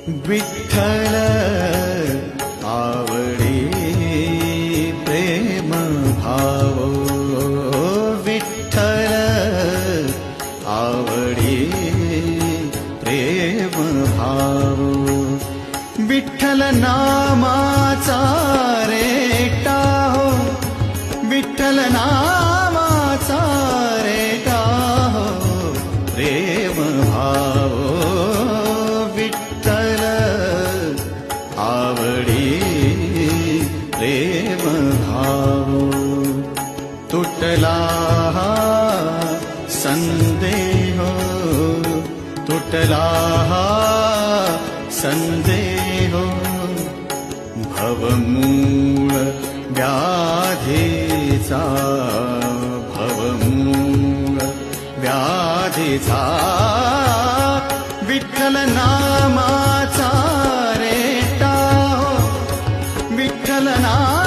विठ्ठल आवडी प्रेम भाव, विठ्ठल आवडी प्रेम भाव, विठ्ठल नामाचा रेटा हो, विठ्ठल नामाचा रेटा हो प्रेम भाव, विठ्ठल आवडी प्रेम भाव. तुटला संदेह, तुटला संदेह, भवमूळ व्याधीचा, भवमूळ व्याधीचा, विठ्ठल नामाचा रेटा हो, विठ्ठल नाम